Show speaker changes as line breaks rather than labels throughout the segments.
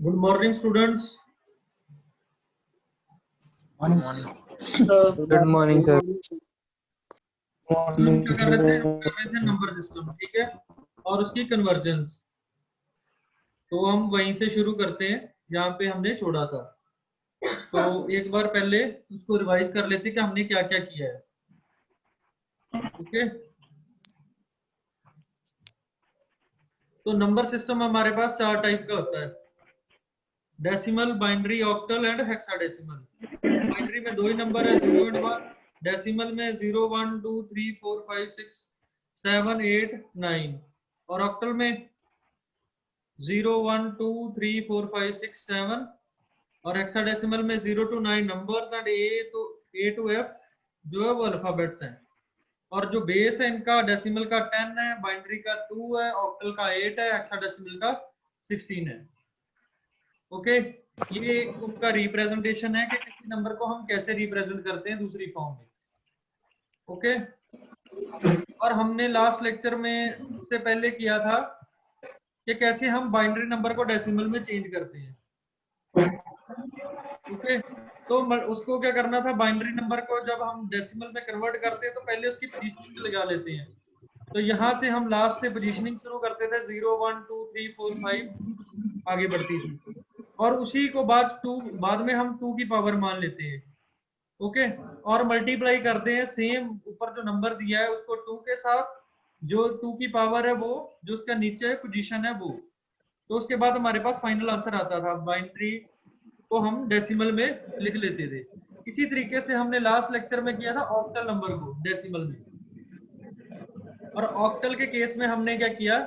Good morning students.
Good morning sir.
हम क्या कर रहे थे? हम कर रहे थे नंबर सिस्टम, ठीक है, और उसकी कन्वर्जेंस। तो हम वहीं से शुरू करते हैं जहाँ पे हमने छोड़ा था। तो एक बार पहले उसको रिवाइज कर लेते कि हमने क्या क्या किया है। ओके, तो नंबर सिस्टम हमारे पास चार टाइप का होता है: decimal, binary, octal and hexadecimal. Binary में दो ही नंबर है, 0 एंड 1। डेसिमल में 0 1 2 3 4 5 6 7 8 9। और ऑक्टल में 0 1 2 3 4 5 6 7। और हेक्साडेसिमल में 0 to 9 numbers and A to F जो है वो अल्फाबेट्स हैं। और जो बेस है इनका डेसिमल का 10 है, बाइनरी का 2 है, ऑक्टल का 8 है, हेक्साडेसिमल का 16 है। ओके, ये उनका रिप्रेजेंटेशन है कि किसी नंबर को हम कैसे रिप्रेजेंट करते हैं दूसरी फॉर्म में। ओके, और हमने लास्ट लेक्चर में से पहले किया था कि कैसे हम बाइनरी नंबर को डेसिमल में चेंज करते हैं। ओके, तो उसको क्या करना था, बाइनरी नंबर को जब हम डेसिमल में कन्वर्ट करते हैं तो पहले उसकी पोजीशनिंग लगा लेते हैं। तो यहाँ से हम लास्ट से पोजीशनिंग शुरू करते थे, 0 1 2 3 4 5 आगे बढ़ती थी, और उसी को बाद में हम 2 की पावर मान लेते हैं। ओके, और मल्टीप्लाई करते हैं सेम ऊपर जो नंबर दिया है उसको 2 के साथ, जो 2 की पावर है वो जो उसका नीचे पोजीशन है वो। तो उसके बाद हमारे पास फाइनल आंसर आता था। बाइनरी को हम डेसिमल में लिख लेते थे। इसी तरीके से हमने लास्ट लेक्चर में किया था ऑक्टल नंबर को डेसिमल में। और ऑक्टल के केस में हमने क्या किया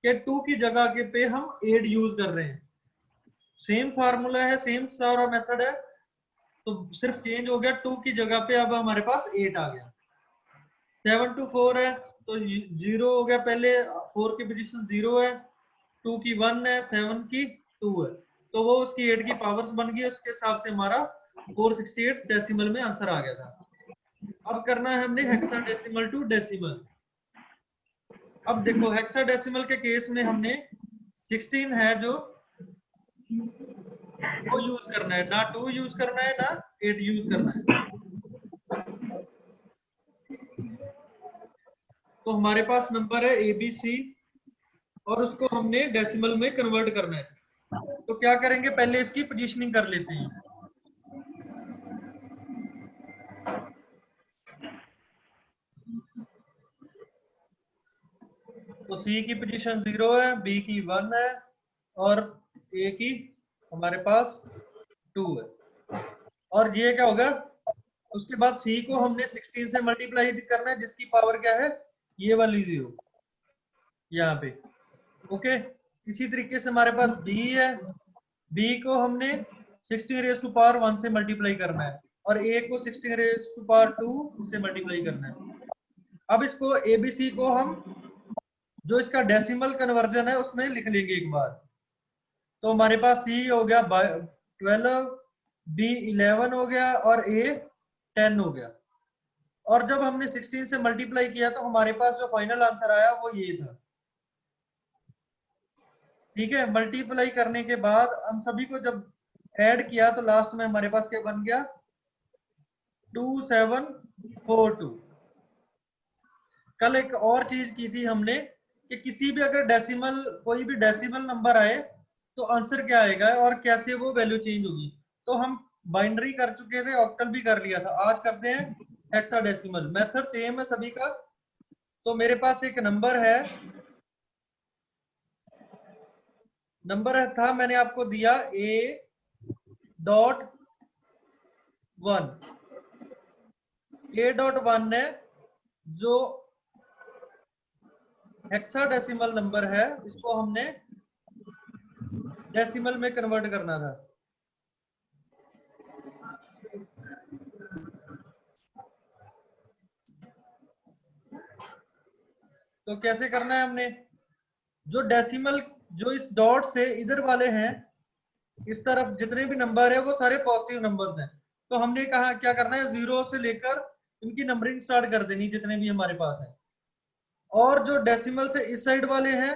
कि 2 की जगह के पे हम 8 यूज कर रहे हैं। सेम फार्मूला है, सेम सारा मेथड है, तो सिर्फ चेंज हो गया, 2 की जगह पे अब हमारे पास 8 आ गया। 7 to 4 है तो 0 हो गया, पहले 4 की पोजीशन 0 है, 2 की 1 है, 7 की 2 है, तो वो उसकी 8 की पावर्स बन गई। उसके हिसाब से हमारा 468 डेसिमल में आंसर आ गया था। अब करना है हमने हेक्साडेसिमल टू डेसिमल। अब देखो हेक्साडेसिमल के केस में हमने 16 है जो वो यूज करना है, ना 2 यूज करना है ना 8 यूज करना है। तो हमारे पास नंबर है ABC और उसको हमने डेसिमल में कन्वर्ट करना है। तो क्या करेंगे, पहले इसकी पोजीशनिंग कर लेते हैं। तो C की पोजीशन 0 है, B की 1 है और A की हमारे पास 2 है। और ये क्या होगा, उसके बाद C को हमने 16 से मल्टीप्लाई करना है जिसकी पावर क्या है, ये वाली 0 यहाँ पे। ओके, इसी तरीके से हमारे पास B है, B को हमने 16 रेज टू पावर 1 से मल्टीप्लाई करना है और A को 16 रेज टू पावर 2 से मल्टीप्लाई करना है। अब इसको ABC को हम जो इसका डेसिमल कन्वर्जन है उसमें लिख लेंगे एक बार। तो हमारे पास C हो गया 12, B 11 हो गया और A 10 हो गया। और जब हमने 16 से मल्टीप्लाई किया तो हमारे पास जो फाइनल आंसर आया वो ये था। ठीक है, मल्टीप्लाई करने के बाद हम सभी को जब ऐड किया तो लास्ट में हमारे पास क्या बन गया, 2742। कल एक और चीज की थी हमने कि किसी भी अगर डेसिमल कोई भी डेसिमल नंबर आए तो आंसर क्या आएगा और कैसे वो वैल्यू चेंज होगी। तो हम बाइनरी कर चुके थे, ऑक्टल भी कर लिया था, आज करते हैं हेक्साडेसिमल। मेथड सेम है सभी का। तो मेरे पास एक नंबर है, नंबर था मैंने आपको दिया A.1। A.1 है जो हेक्साडेसिमल नंबर है, इसको हमने डेसिमल में कन्वर्ट करना था। तो कैसे करना है हमने, जो डेसिमल जो इस डॉट से इधर वाले हैं, इस तरफ जितने भी नंबर है वो सारे पॉजिटिव नंबर्स हैं। तो हमने कहा क्या करना है, 0 से लेकर इनकी नंबरिंग स्टार्ट कर देनी जितने भी हमारे पास है। और जो डेसिमल से इस साइड वाले हैं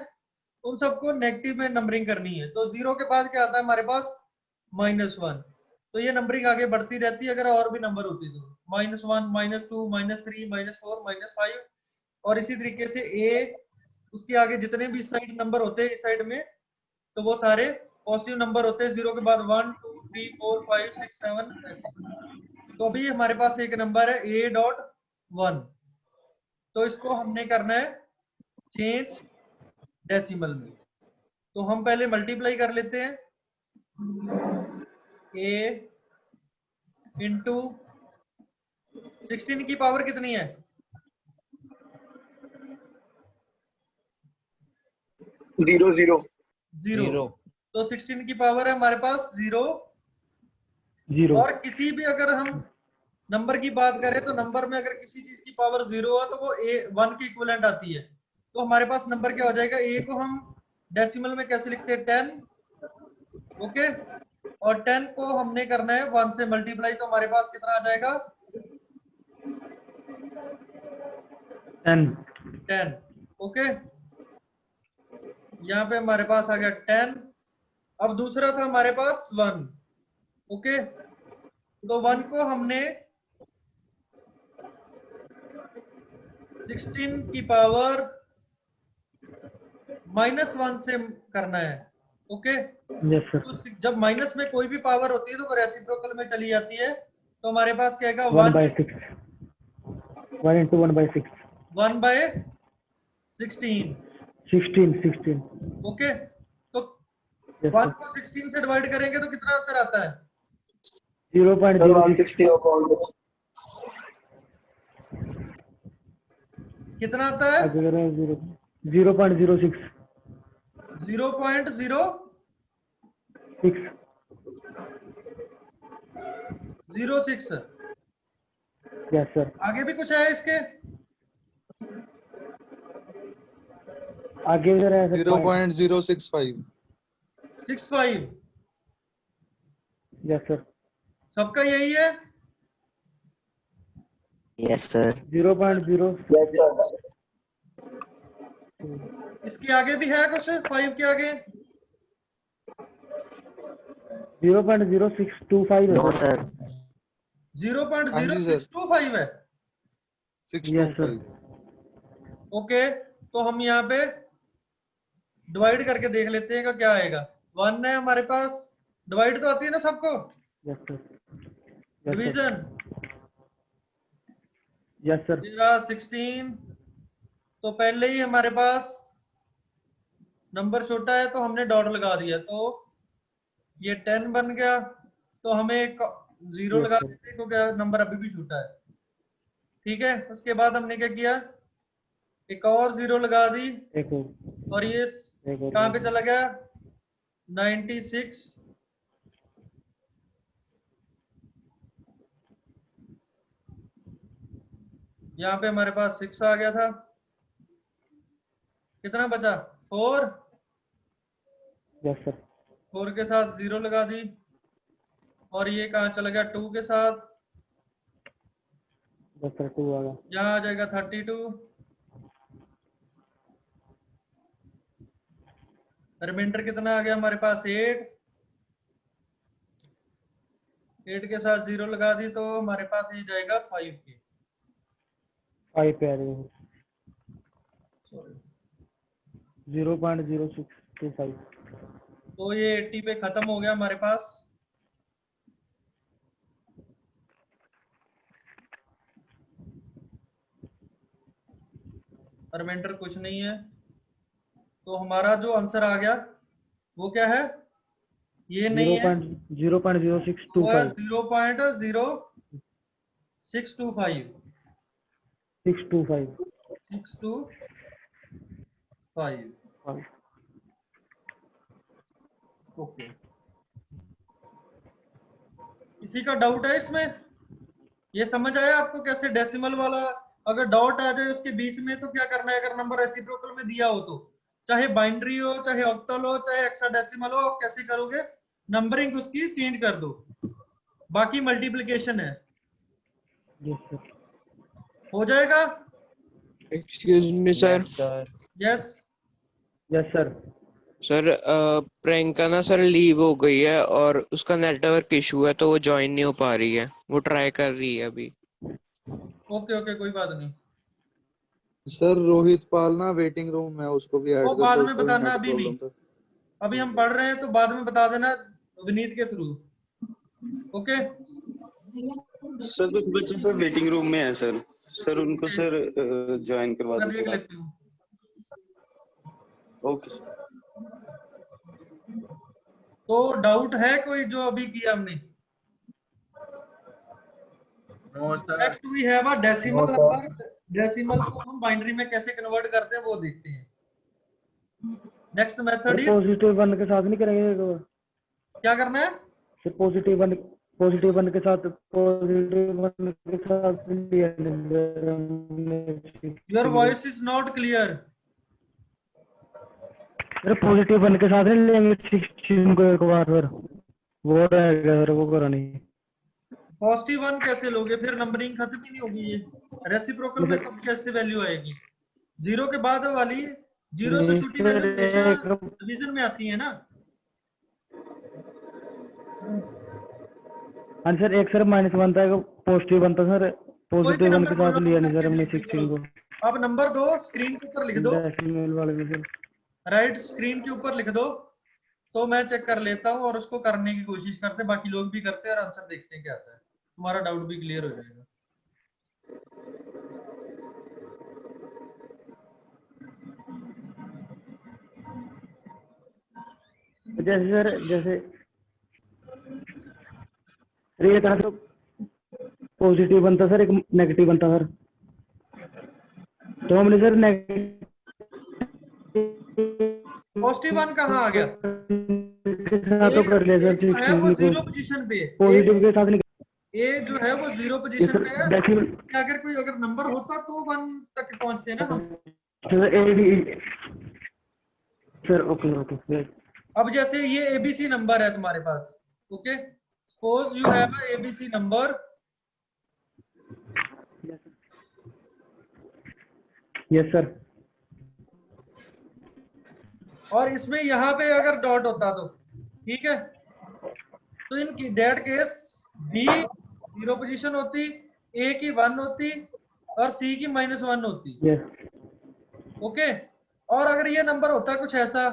उन सबको नेगेटिव में नंबरिंग करनी है। तो 0 के बाद क्या आता है हमारे पास -1। तो ये नंबरिंग आगे बढ़ती रहती है अगर और भी नंबर होती तो -1 -2 -3 -4 -5 और इसी तरीके से a उसके आगे जितने भी साइड नंबर होते हैं इस साइड में तो वो सारे पॉजिटिव नंबर होते हैं। 0 के बाद 1 2 3 4 5 6 7 ऐसे। तो अभी हमारे पास एक नंबर है a.1 तो इसको हमने करना है चेंज डेसिमल में। तो हम पहले मल्टीप्लाई कर लेते हैं a इंटू 16 की पावर कितनी है
0 0
0। तो 16 की पावर है हमारे पास 0 और किसी भी अगर हम नंबर की बात करें तो नंबर में अगर किसी चीज की पावर 0 हो तो वो a1 की इक्विवेलेंट आती है। तो हमारे पास नंबर क्या हो जाएगा a को हम डेसिमल में कैसे लिखते हैं 10 ओके और 10 को हमने करना है 1 से मल्टीप्लाई तो हमारे पास कितना आ जाएगा 10 ओके यहाँ पे हमारे पास आ गया 10। अब दूसरा था हमारे पास 1 ओके तो 1 को हमने 16 की पावर -1 से करना है ओके
यस सर।
तो जब माइनस में कोई भी पावर होती है तो वो रेसिप्रोकल में चली जाती है। तो हमारे पास क्या आएगा
1/6 1 into 1/6
1/16
16
ओके तो
यस
1
सर।
को 16 से डिवाइड करेंगे तो कितना आंसर आता है
0.06
कितना आता है
0.06
0.006
यस सर।
आगे भी कुछ है इसके
आगे इधर है
0.065
65
यस सर।
सबका यही है
यस सर
0.0
इसके आगे भी है कुछ 5 के आगे
0.0625
नो सर
0.0625 है
यस सर।
625
ओके तो हम यहाँ पे डिवाइड करके देख लेते हैं का क्या आएगा 1 है हमारे पास डिवाइड तो आती है ना सबको
yes sir.
Division
yes sir.
16 तो पहले ही हमारे पास नंबर छोटा है तो हमने डॉट लगा दिया तो ये 10 बन गया तो हमें एक 0 लगा देते क्योंकि नंबर अभी भी छोटा है ठीक है। उसके बाद हमने क्या किया एक और 0 लगा दी
एक
और ये कहाँ पे चला गया 96 यहाँ पे हमारे पास 6 आ गया था कितना बचा 4
यस सर।
4 के साथ 0 लगा दी और ये कहाँ चला गया 2 के साथ
यस सर 2 आ गया
यहाँ आ जाएगा 32 रिमाइंडर कितना आ गया हमारे पास 8 के साथ 0 लगा दी तो हमारे पास ये जाएगा 5 के
5 पे आ रही है 0.0625
तो ये 80 पे खत्म हो गया हमारे पास रिमाइंडर कुछ नहीं है तो हमारा जो आंसर आ गया वो क्या है ये नहीं है
0.0625
वो है 0.0625 ओके किसी का डाउट है इसमें ये समझ आया आपको कैसे डेसिमल वाला अगर डॉट आ जाए उसके बीच में तो क्या करना है अगर नंबर रेसिप्रोकल में दिया हो तो चाहे बाइनरी हो चाहे ऑक्टल हो चाहे हेक्साडेसिमल हो आप कैसे करोगे नंबरिंग उसकी चेंज कर दो बाकी मल्टीप्लिकेशन है हो जाएगा
excuse me sir
yes
yes sir
sir Priyanka ना सर लीव हो गई है और उसका नेटवर्क इशू है तो वो ज्वाइन नहीं हो पा रही है, वो ट्राई कर रही है अभी।
ओके ओके, कोई बात नहीं।
सर रोहित पाल ना वेटिंग रूम में, उसको भी
वो
ऐड कर
बाद
दो,
में
उसका भी
बताना,
नेट
अभी नहीं।
प्रॉब्लम था।
अभी हम पढ़ रहे हैं तो बाद में बता देना विनीत के थ्रू। ओके
सर कुछ बच्चे सर वेटिंग रूम में है सर। सर उनको सर ज्वाइन करवा
मैं
दो
देख
सर आप।
लेती हूँ।
Okay sir.
तो डाउट है कोई जो अभी किया हमने? Next we have a decimal number. Decimal को हम बाइनरी में कैसे कन्वर्ट करते हैं वो देखते हैं। Next
sir
method is,
positive 1 के साथ नहीं करेंगे एक बार?
क्या करना है?
सर पॉजिटिव 1 के साथ लिया
your voice is not clear.
Sir positive 1 के साथ नहीं लेंगे 16 को एक बार? सर वो रहेगा सर, वो करानी।
पॉजिटिव 1 कैसे लोगे? फिर नंबरिंग खत्म ही नहीं होगी। ये रेसिप्रोकल में कब कैसे वैल्यू आएगी? 0 के बाद वाली, 0 से छोटी
सर
वैल्यू हमेशा
एक
डिवीजन में आती है ना।
हाँ सर, एक सर -1 था, एक पॉजिटिव 1 था सर।
कोई भी
पॉजिटिव 1
नंबर
के
दो
साथ
ना, हम
लिया नहीं सर
करके
हमने
देखते हैं।
16
चलो
को।
अब नंबर दो, स्क्रीन के ऊपर लिख दो।
डेसिमल वाले में सर।
राइट, स्क्रीन के ऊपर लिख दो तो मैं चेक कर लेता हूँ और उसको करने की कोशिश करते हैं। बाकी लोग भी करते हैं और आंसर देखते हैं क्या आता है। तुम्हारा डाउट भी क्लियर हो जाएगा।
जैसे सर, जैसे ये था तो पॉजिटिव 1 था सर, एक नेगेटिव 1 था सर। तो हमने सर नेगेटिव
पॉजिटिव 1 कहाँ आ गया?
के साथ तो कर लिया
ए
सर
जो है वो
16 को।
0 पोजीशन पे है।
पॉजिटिव के साथ नहीं।
ए जो है वो 0
ये
पोजीशन
सर
पे है।
डेसिमल
अगर कोई नंबर होता तो 1 तक पहुंचते ना हम।
Sir sir okay okay.
अब जैसे ये एबीसी नंबर है तुम्हारे पास। Okay, suppose you have a ABC number.
Yes sir.
और इसमें यहाँ पे अगर डॉट होता तो ठीक है, तो in that case B 0 position होती, ए की 1 होती और सी की -1 होती।
यस
ओके, और अगर ये नंबर होता कुछ ऐसा,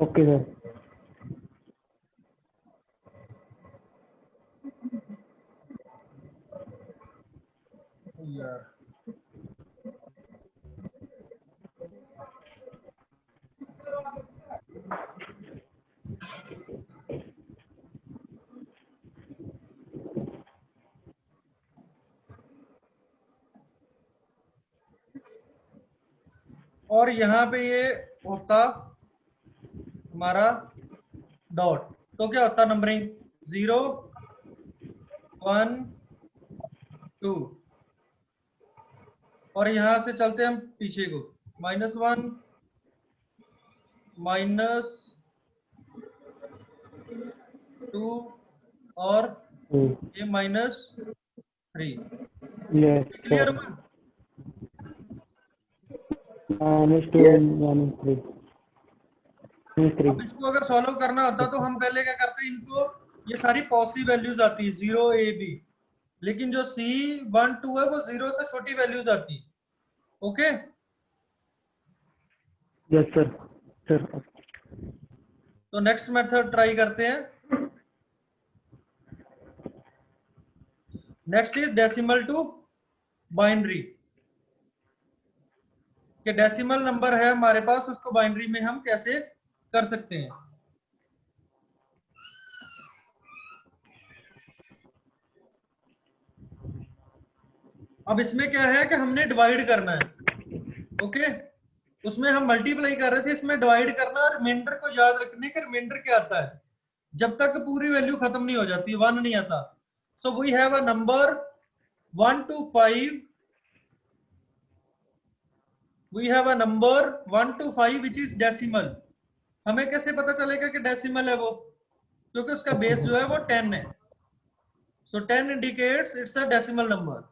ओके सर।
यार और यहाँ पे ये होता हमारा डॉट, तो क्या होता नंबरिंग 0 1 2। और यहां से चलते हम पीछे को, -1 -2 और ये -3।
Yes
clear
sir.
हुआ?
-2
अब इसको अगर सॉल्व करना होता तो हम पहले क्या करते, इनको ये सारी पॉजिटिव वैल्यूज आती है 0 A B, लेकिन जो C 1 2 है वो 0 से छोटी वैल्यूज आती। Okay,
yes sir sir.
तो नेक्स्ट मेथड ट्राई करते हैं। Next is decimal to binary. कि डेसिमल नंबर है हमारे पास, उसको बाइनरी में हम कैसे कर सकते हैं। अब इसमें क्या है कि हमने डिवाइड करना है। ओके, उसमें हम मल्टीप्लाई कर रहे थे, इसमें डिवाइड करना और रिमाइंडर को याद रखने का। रिमाइंडर क्या आता है जब तक पूरी वैल्यू खत्म नहीं हो जाती, 1 नहीं आता। So we have a number 1 to 5। We have a number 1 to 5 which is decimal. हमें कैसे पता चलेगा कि डेसिमल है वो? क्योंकि उसका बेस जो है वो 10 है। सो 10 indicates it's a decimal number.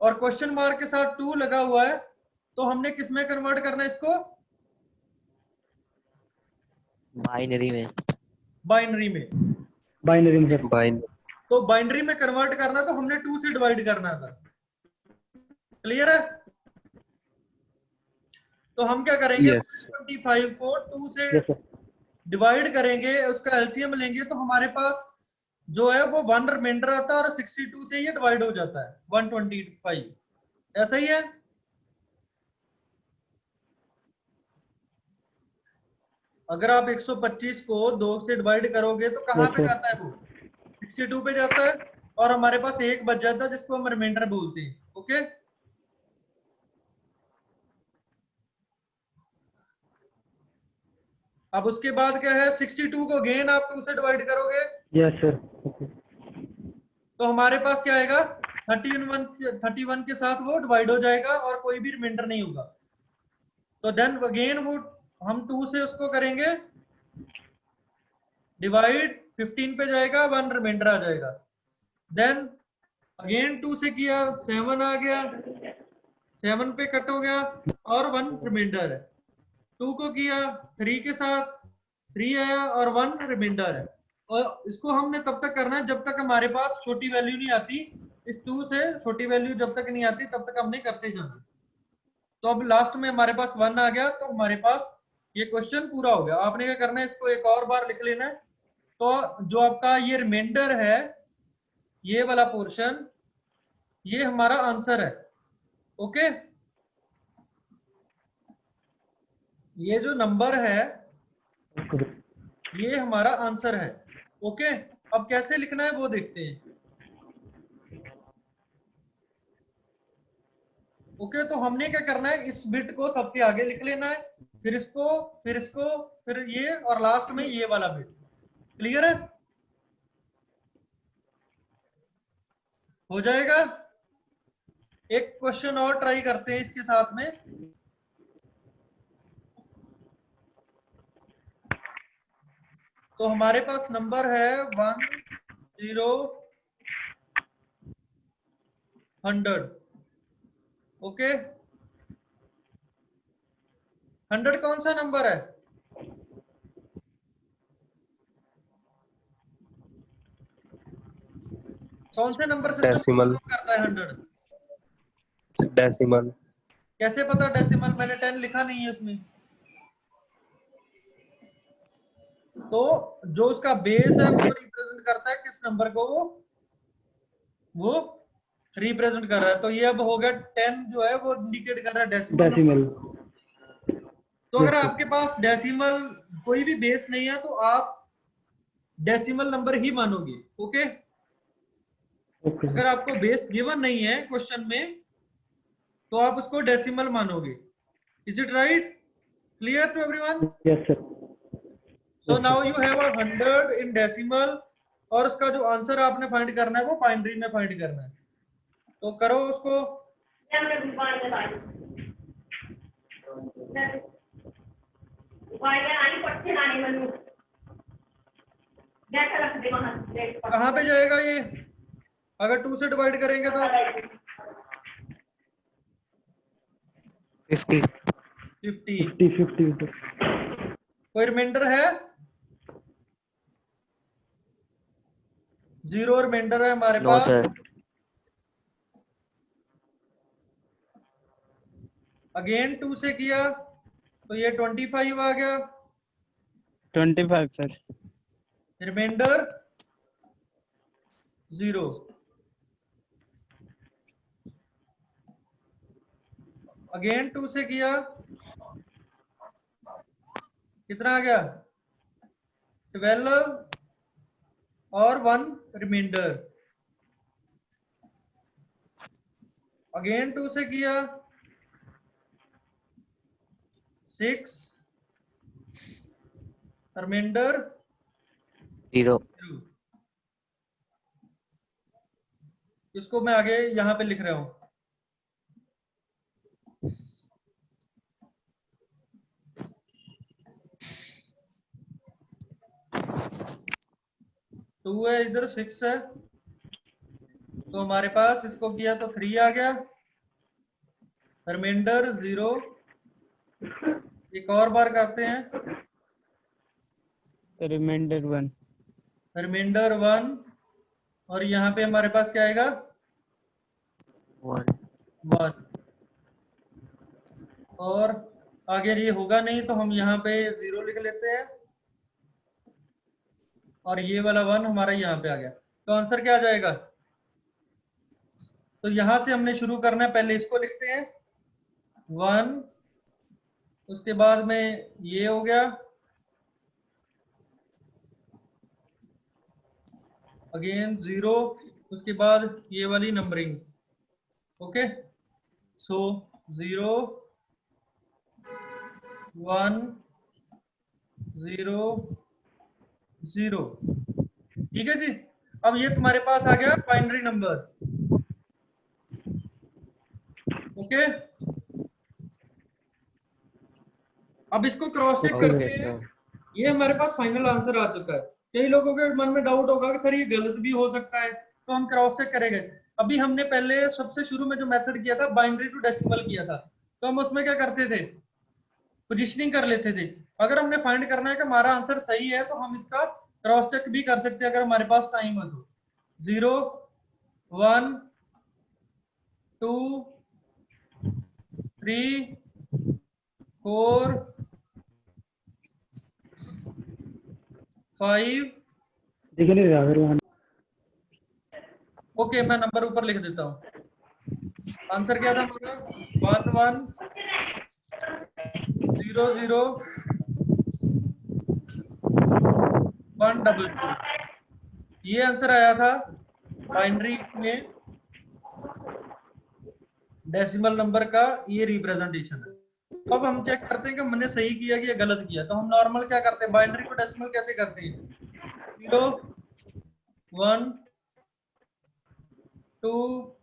और क्वेश्चन मार्क के साथ 2 लगा हुआ है, तो हमने किस में कन्वर्ट करना है इसको?
बाइनरी में।
बाइनरी में।
बाइनरी में सर।
तो बाइनरी में कन्वर्ट करना तो हमने 2 से डिवाइड करना था। क्लियर है? तो हम क्या करेंगे, 25 को 2 से
यस सर।
डिवाइड करेंगे, उसका एलसीएम लेंगे तो हमारे पास जो है वो 1 रिमाइंडर आता है और 62 से ये डिवाइड हो जाता है 125। ऐसा ही है? अगर आप 125 को 2 से डिवाइड करोगे तो कहाँ
Yes,
पे
sir.
जाता है वो? 62 पे जाता है और हमारे पास एक बच जाता है जिसको हम रिमाइंडर बोलते हैं। ओके, अब उसके बाद क्या है, 62 को अगेन आप 2 से डिवाइड करोगे
यस सर।
तो हमारे पास क्या आएगा, 31 के साथ वो डिवाइड हो जाएगा और कोई भी रिमाइंडर नहीं होगा। तो देन अगेन वो हम 2 से उसको करेंगे डिवाइड, 15 पे जाएगा, 1 रिमाइंडर आ जाएगा। देन अगेन 2 से किया, 7 आ गया, 7 पे कट हो गया और 1 रिमाइंडर है। 2 को किया 3 के साथ, 3 आया और 1 रिमाइंडर है। और इसको हमने तब तक करना है जब तक हमारे पास छोटी वैल्यू नहीं आती। इस 2 से छोटी वैल्यू जब तक नहीं आती तब तक हमने करते जाना। तो अब लास्ट में हमारे पास 1 आ गया तो हमारे पास ये क्वेश्चन पूरा हो गया। आपने क्या करना है, इसको एक और बार लिख लेना है। तो जो आपका ये रिमाइंडर है, ये वाला पोर्शन, ये हमारा आंसर है। ओके, ये जो नंबर है ये हमारा आंसर है। ओके, अब कैसे लिखना है वो देखते हैं। ओके, तो हमने क्या करना है, इस बिट को सबसे आगे लिख लेना है, फिर इसको, फिर इसको, फिर ये और लास्ट में ये वाला बिट। क्लियर है? हो जाएगा। एक क्वेश्चन और ट्राई करते हैं इसके साथ में। तो हमारे पास नंबर है 1 0 100। ओके, 100 कौन सा नंबर है? कौन से नंबर सिस्टम
डेसिमल।
करता है 100?
डेसिमल।
कैसे पता डेसिमल? मैंने 10 लिखा नहीं है उसमें। तो जो उसका बेस है वो रिप्रेजेंट करता है किस नंबर को, वो रिप्रेजेंट कर रहा है। तो ये अब हो गया 10 जो है वो इंडिकेट कर रहा है डेसिमल।
डेसिमल।
तो अगर आपके पास डेसिमल कोई भी बेस नहीं है तो आप डेसिमल नंबर ही मानोगे। ओके,
ओके
अगर आपको बेस गिवन नहीं है क्वेश्चन में तो आप उसको डेसिमल मानोगे। Is it right? Clear to everyone?
Yes sir.
So now you have 100 in decimal और उसका जो आंसर आपने फाइंड करना है वो बाइनरी में फाइंड करना है। तो करो उसको। कहाँ पे जाएगा ये अगर 2 से डिवाइड करेंगे तो? 50। कोई रिमाइंडर है? 0 रिमाइंडर है हमारे पास। अगेन 2 से किया तो ये 25 आ गया।
25 सर।
रिमाइंडर 0। अगेन 2 से किया, कितना आ गया? 12 और 1 रिमाइंडर। अगेन 2 से किया, 6 रिमाइंडर
0।
इसको मैं आगे यहां पे लिख रहा हूं। टू है इधर, 6 है तो हमारे पास इसको किया तो 3 आ गया। रिमाइंडर 0। एक और बार करते हैं।
रिमाइंडर 1।
रिमाइंडर 1 और यहाँ पे हमारे पास क्या आएगा
1
1 और आगे ये होगा नहीं तो हम यहाँ पे 0 लिख लेते हैं और ये वाला 1 हमारा यहाँ पे आ गया। तो आंसर क्या आ जाएगा? तो यहां से हमने शुरू करना है, पहले इसको लिखते हैं 1, उसके बाद में ये हो गया, अगेन 0, उसके बाद ये वाली नंबरिंग। ओके, सो 0 1 0 0। ठीक है जी। अब ये तुम्हारे पास आ गया बाइनरी नंबर। ओके, अब इसको क्रॉस चेक करते हैं। ये हमारे पास फाइनल आंसर आ चुका है। कई लोगों के मन में डाउट होगा कि सर ये गलत भी हो सकता है, तो हम क्रॉस चेक करेंगे। अभी हमने पहले सबसे शुरू में जो मेथड किया था बाइनरी टू डेसिमल किया था, तो हम उसमें क्या करते थे, पोजीशनिंग कर लेते थे। अगर हमने फाइंड करना है कि हमारा आंसर सही है तो हम इसका क्रॉस चेक भी कर सकते हैं अगर हमारे पास टाइम है तो। 0 1 2 3 4 5।
दिख नहीं रहा फिर वहाँ।
ओके, मैं नंबर ऊपर लिख देता हूँ। आंसर क्या था हमारा 1 1 0 0 1 2 2। ये आंसर आया था बाइनरी में डेसिमल नंबर का, ये रिप्रेजेंटेशन है। अब हम चेक करते हैं कि हमने सही किया कि गलत किया। तो हम नॉर्मल क्या करते हैं, बाइनरी को डेसिमल कैसे करते हैं, 0 1 2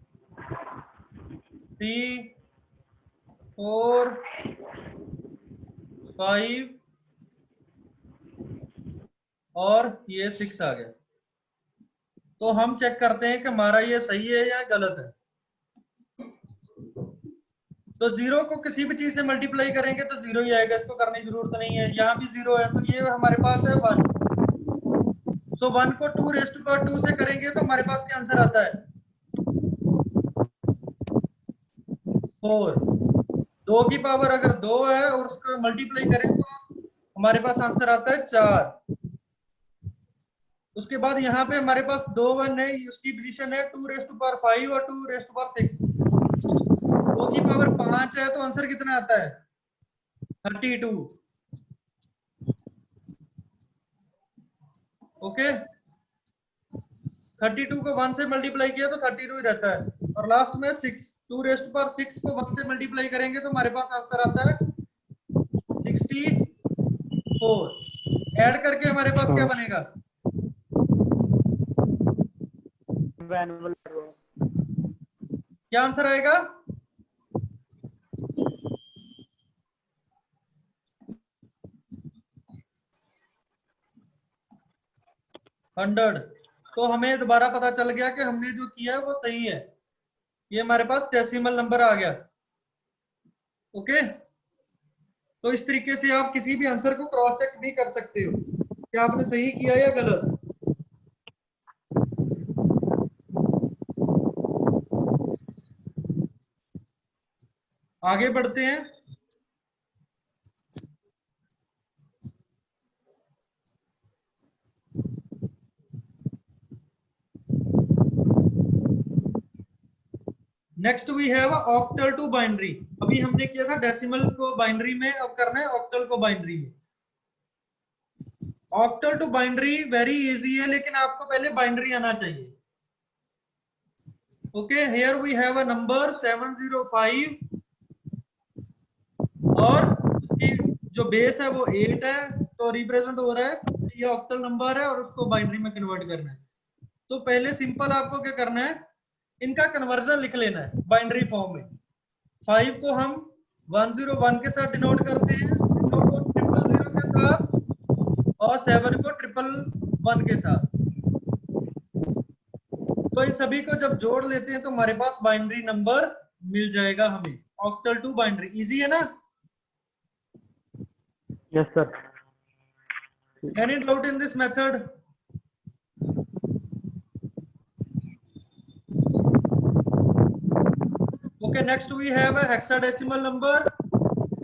3 4 5 और ये 6 आ गया। तो हम चेक करते हैं कि हमारा ये सही है या गलत है। तो 0 को किसी भी चीज से मल्टीप्लाई करेंगे तो 0 ही आएगा, इसको करने की जरूरत नहीं है। यहाँ भी 0 है तो ये हमारे पास है 1। सो 1 को 2 रेज़ टू पावर 2 से करेंगे तो हमारे पास क्या आंसर आता है 4। 2 की पावर अगर 2 है और उसको मल्टीप्लाई करें तो हमारे पास आंसर आता है 4। उसके बाद यहाँ पे हमारे पास 2 1 है, उसकी पोजीशन है 2 रेज़ टू पावर 5 और 2 रेज़ टू पावर 6। 2 की पावर 5 है तो आंसर कितना आता है 32। ओके, 32 को 1 से मल्टीप्लाई किया तो 32 ही रहता है। और लास्ट में 6, 2 रेज़ टू पावर 6 को 1 से मल्टीप्लाई करेंगे तो हमारे पास आंसर आता है 64। ऐड करके हमारे पास क्या बनेगा, क्या आंसर आएगा 100। तो हमें दोबारा पता चल गया कि हमने जो किया है वो सही है। ये हमारे पास डेसिमल नंबर आ गया। ओके, तो इस तरीके से आप किसी भी आंसर को क्रॉस चेक भी कर सकते हो कि आपने सही किया या गलत। आगे बढ़ते हैं। Next we have octal to binary. अभी हमने किया था डेसिमल को बाइनरी में, अब करना है ऑक्टल को बाइनरी में। Octal to binary very easy है, लेकिन आपको पहले बाइनरी आना चाहिए। Okay, here we have a number 705 और उसकी जो बेस है वो 8 है, तो रिप्रेजेंट हो रहा है ये ऑक्टल नंबर है और उसको बाइनरी में कन्वर्ट करना है। तो पहले सिंपल आपको क्या करना है, इनका कन्वर्जन लिख लेना है बाइनरी फॉर्म में। 5 को हम 101 के साथ डिनोट करते हैं, 0 को 000 के साथ और 7 को 111 के साथ। तो इन सभी को जब जोड़ लेते हैं तो हमारे पास बाइनरी नंबर मिल जाएगा हमें। ऑक्टल टू बाइनरी इजी है ना।
Yes sir.
Any doubt in this method? Okay, next we have a hexadecimal number.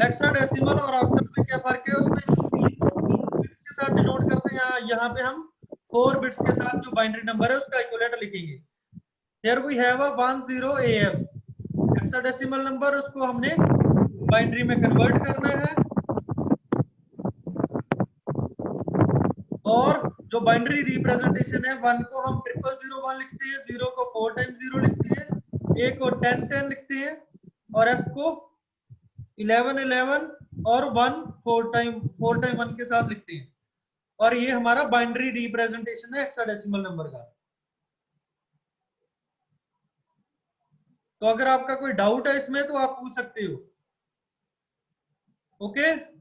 Hexadecimal और ऑक्टल में क्या फर्क है? उसमें 3 को 3 बिट्स के साथ डिनोट करते हैं, यहाँ पे हम 4 बिट्स के साथ जो बाइनरी नंबर है उसका इक्विवेलेंट लिखेंगे. Here we have a 10AF hexadecimal number, उसको हमने बाइनरी में कन्वर्ट करना है. और जो बाइनरी रिप्रेजेंटेशन है, 1 को हम 0001 लिखते हैं, 0 को 4 टाइम्स 0 लिखते हैं, A को 10 लिखते हैं और F को 11 और 1 4 टाइम 1 के साथ लिखते हैं. और ये हमारा बाइनरी रिप्रेजेंटेशन है हेक्साडेसिमल नंबर का. तो अगर आपका कोई डाउट है इसमें तो आप पूछ सकते हो. ओके.